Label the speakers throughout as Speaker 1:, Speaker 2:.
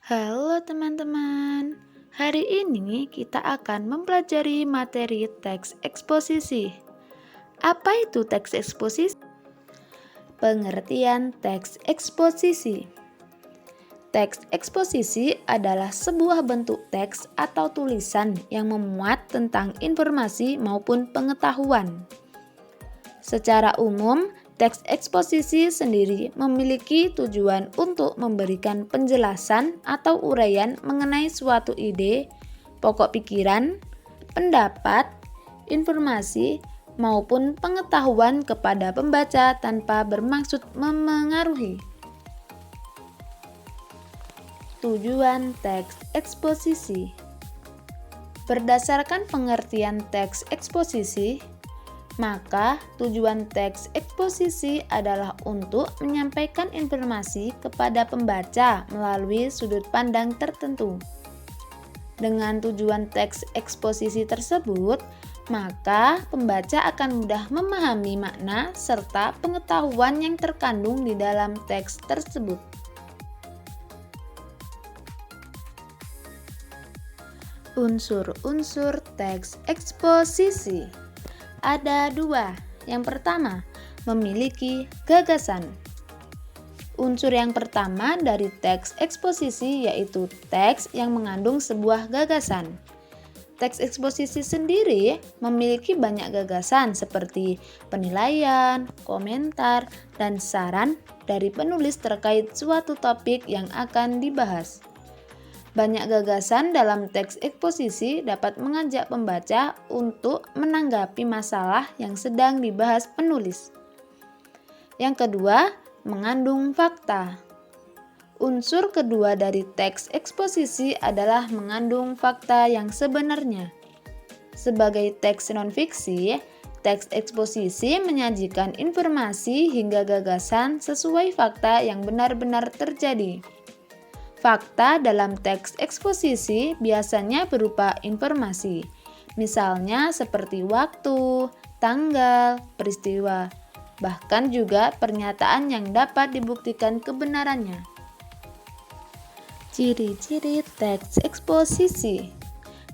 Speaker 1: Halo teman-teman, hari ini kita akan mempelajari materi teks eksposisi. Apa itu teks eksposisi? Pengertian teks eksposisi. Teks eksposisi adalah sebuah bentuk teks atau tulisan yang memuat tentang informasi maupun pengetahuan. Secara umum, teks eksposisi sendiri memiliki tujuan untuk memberikan penjelasan atau uraian mengenai suatu ide, pokok pikiran, pendapat, informasi, maupun pengetahuan kepada pembaca tanpa bermaksud memengaruhi. Tujuan teks eksposisi. Berdasarkan pengertian teks eksposisi, maka tujuan teks eksposisi adalah untuk menyampaikan informasi kepada pembaca melalui sudut pandang tertentu. Dengan tujuan teks eksposisi tersebut, maka pembaca akan mudah memahami makna serta pengetahuan yang terkandung di dalam teks tersebut. Unsur-unsur teks eksposisi ada dua. Yang pertama, memiliki gagasan. Unsur yang pertama dari teks eksposisi yaitu teks yang mengandung sebuah gagasan. Teks eksposisi sendiri memiliki banyak gagasan seperti penilaian, komentar, dan saran dari penulis terkait suatu topik yang akan dibahas. Banyak gagasan dalam teks eksposisi dapat mengajak pembaca untuk menanggapi masalah yang sedang dibahas penulis. Yang kedua, mengandung fakta. Unsur kedua dari teks eksposisi adalah mengandung fakta yang sebenarnya. Sebagai teks non-fiksi, teks eksposisi menyajikan informasi hingga gagasan sesuai fakta yang benar-benar terjadi. Fakta dalam teks eksposisi biasanya berupa informasi, misalnya seperti waktu, tanggal, peristiwa, bahkan juga pernyataan yang dapat dibuktikan kebenarannya. Ciri-ciri teks eksposisi.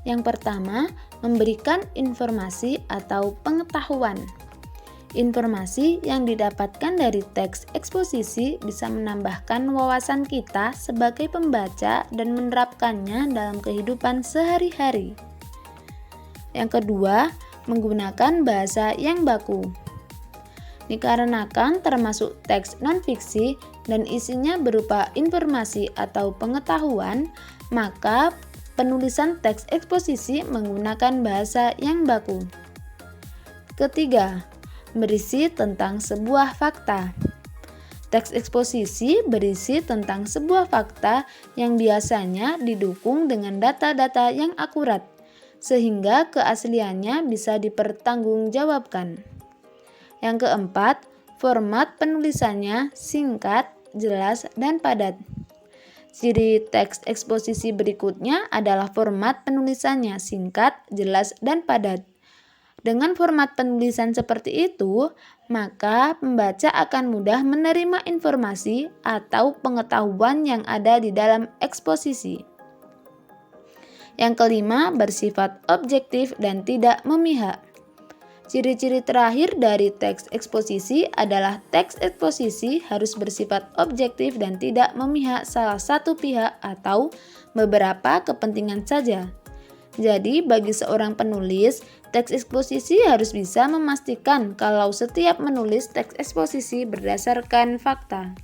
Speaker 1: Yang pertama, memberikan informasi atau pengetahuan. Informasi yang didapatkan dari teks eksposisi bisa menambahkan wawasan kita sebagai pembaca dan menerapkannya dalam kehidupan sehari-hari. Yang kedua, menggunakan bahasa yang baku. Dikarenakan termasuk teks non-fiksi dan isinya berupa informasi atau pengetahuan, maka penulisan teks eksposisi menggunakan bahasa yang baku. Ketiga, berisi tentang sebuah fakta. Teks eksposisi berisi tentang sebuah fakta yang biasanya didukung dengan data-data yang akurat, sehingga keasliannya bisa dipertanggungjawabkan. Yang keempat, format penulisannya singkat, jelas, dan padat. Ciri teks eksposisi berikutnya adalah format penulisannya singkat, jelas, dan padat. Dengan format penulisan seperti itu, maka pembaca akan mudah menerima informasi atau pengetahuan yang ada di dalam eksposisi. Yang kelima, bersifat objektif dan tidak memihak. Ciri-ciri terakhir dari teks eksposisi adalah teks eksposisi harus bersifat objektif dan tidak memihak salah satu pihak atau beberapa kepentingan saja. Jadi, bagi seorang penulis, teks eksposisi harus bisa memastikan kalau setiap menulis teks eksposisi berdasarkan fakta.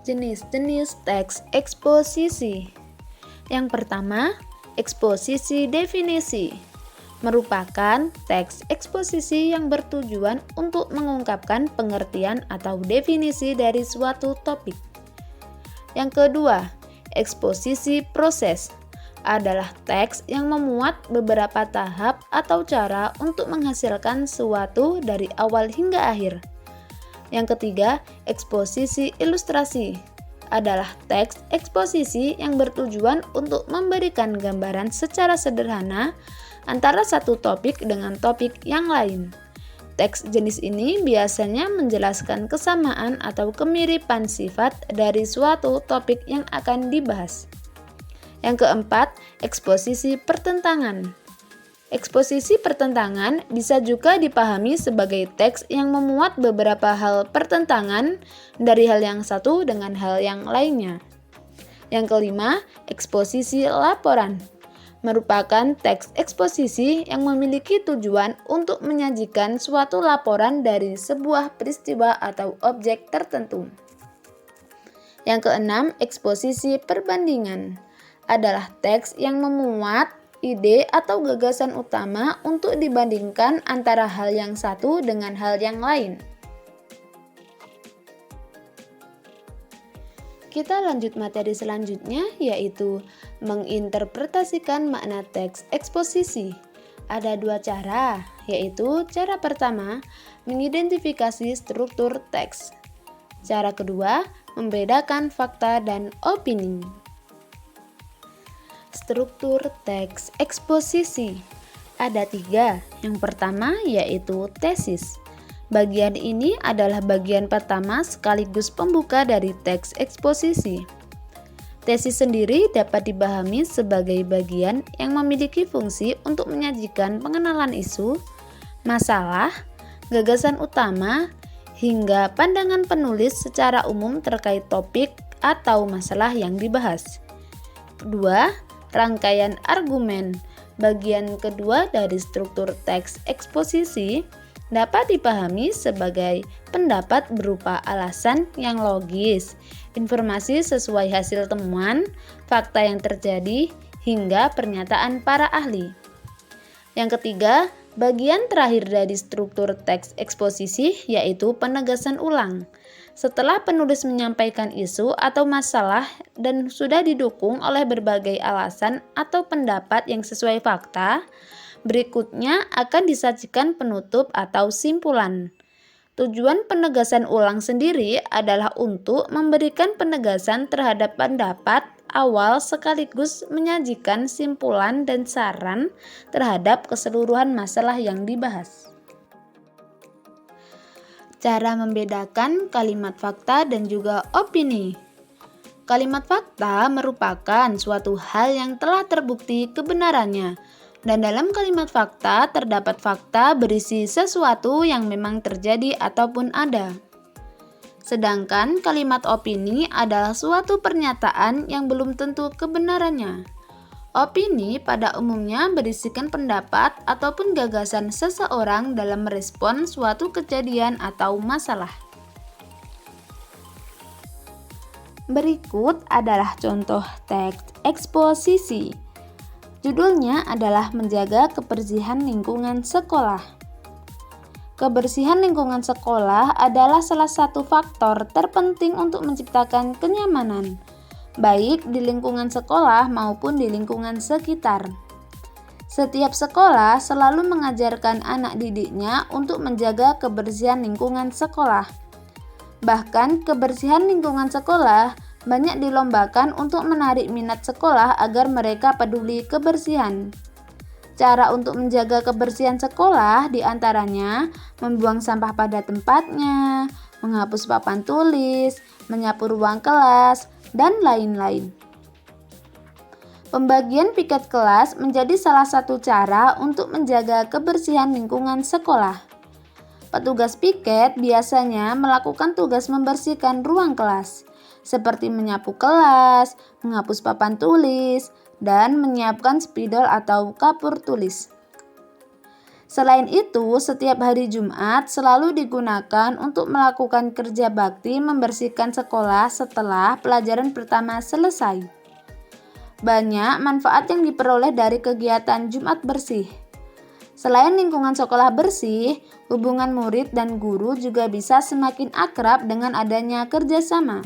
Speaker 1: Jenis-jenis teks eksposisi. Yang pertama, eksposisi definisi. Merupakan teks eksposisi yang bertujuan untuk mengungkapkan pengertian atau definisi dari suatu topik. Yang kedua, eksposisi proses adalah teks yang memuat beberapa tahap atau cara untuk menghasilkan sesuatu dari awal hingga akhir. Yang ketiga, eksposisi ilustrasi adalah teks eksposisi yang bertujuan untuk memberikan gambaran secara sederhana antara satu topik dengan topik yang lain. Teks jenis ini biasanya menjelaskan kesamaan atau kemiripan sifat dari suatu topik yang akan dibahas. Yang keempat, eksposisi pertentangan. Eksposisi pertentangan bisa juga dipahami sebagai teks yang memuat beberapa hal pertentangan dari hal yang satu dengan hal yang lainnya. Yang kelima, eksposisi laporan. Merupakan teks eksposisi yang memiliki tujuan untuk menyajikan suatu laporan dari sebuah peristiwa atau objek tertentu. Yang keenam, eksposisi perbandingan adalah teks yang memuat ide atau gagasan utama untuk dibandingkan antara hal yang satu dengan hal yang lain. Kita lanjut materi selanjutnya, yaitu menginterpretasikan makna teks eksposisi. Ada dua cara, yaitu cara pertama, mengidentifikasi struktur teks. Cara kedua, membedakan fakta dan opini. Struktur teks eksposisi ada 3. Yang pertama yaitu tesis. Bagian ini adalah bagian pertama sekaligus pembuka dari teks eksposisi. Tesis sendiri dapat dipahami sebagai bagian yang memiliki fungsi untuk menyajikan pengenalan isu, masalah, gagasan utama, hingga pandangan penulis secara umum terkait topik atau masalah yang dibahas. Kedua, rangkaian argumen. Bagian kedua dari struktur teks eksposisi dapat dipahami sebagai pendapat berupa alasan yang logis, informasi sesuai hasil temuan, fakta yang terjadi, hingga pernyataan para ahli. Yang ketiga, bagian terakhir dari struktur teks eksposisi yaitu penegasan ulang. Setelah penulis menyampaikan isu atau masalah dan sudah didukung oleh berbagai alasan atau pendapat yang sesuai fakta, berikutnya akan disajikan penutup atau simpulan. Tujuan penegasan ulang sendiri adalah untuk memberikan penegasan terhadap pendapat awal sekaligus menyajikan simpulan dan saran terhadap keseluruhan masalah yang dibahas. Cara membedakan kalimat fakta dan juga opini. Kalimat fakta merupakan suatu hal yang telah terbukti kebenarannya. Dan dalam kalimat fakta terdapat fakta berisi sesuatu yang memang terjadi ataupun ada. Sedangkan kalimat opini adalah suatu pernyataan yang belum tentu kebenarannya. Opini pada umumnya berisikan pendapat ataupun gagasan seseorang dalam merespon suatu kejadian atau masalah. Berikut adalah contoh teks eksposisi. Judulnya adalah menjaga kebersihan lingkungan sekolah. Kebersihan lingkungan sekolah adalah salah satu faktor terpenting untuk menciptakan kenyamanan, baik di lingkungan sekolah maupun di lingkungan sekitar. Setiap sekolah selalu mengajarkan anak didiknya untuk menjaga kebersihan lingkungan sekolah. Bahkan kebersihan lingkungan sekolah banyak dilombakan untuk menarik minat sekolah agar mereka peduli kebersihan. Cara untuk menjaga kebersihan sekolah diantaranya membuang sampah pada tempatnya, menghapus papan tulis, menyapu ruang kelas, dan lain-lain. Pembagian piket kelas menjadi salah satu cara untuk menjaga kebersihan lingkungan sekolah. Petugas piket biasanya melakukan tugas membersihkan ruang kelas, seperti menyapu kelas, menghapus papan tulis, dan menyiapkan spidol atau kapur tulis. Selain itu, setiap hari Jumat selalu digunakan untuk melakukan kerja bakti membersihkan sekolah setelah pelajaran pertama selesai. Banyak manfaat yang diperoleh dari kegiatan Jumat bersih. Selain lingkungan sekolah bersih, hubungan murid dan guru juga bisa semakin akrab dengan adanya kerjasama.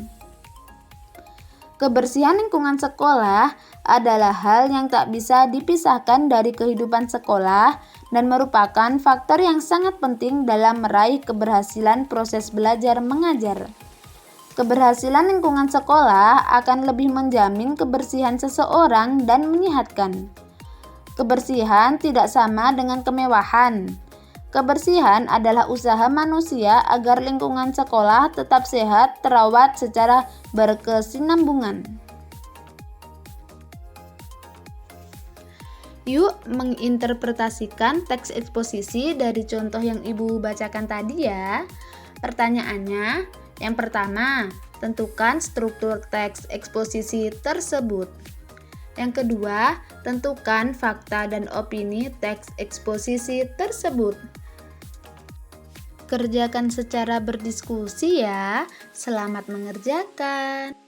Speaker 1: Kebersihan lingkungan sekolah adalah hal yang tak bisa dipisahkan dari kehidupan sekolah dan merupakan faktor yang sangat penting dalam meraih keberhasilan proses belajar mengajar. Keberhasilan lingkungan sekolah akan lebih menjamin kebersihan seseorang dan menyehatkan. Kebersihan tidak sama dengan kemewahan. Kebersihan adalah usaha manusia agar lingkungan sekolah tetap sehat, terawat secara berkesinambungan. Yuk menginterpretasikan teks eksposisi dari contoh yang Ibu bacakan tadi ya. Pertanyaannya, yang pertama, tentukan struktur teks eksposisi tersebut. Yang kedua, tentukan fakta dan opini teks eksposisi tersebut. Kerjakan secara berdiskusi ya. Selamat mengerjakan.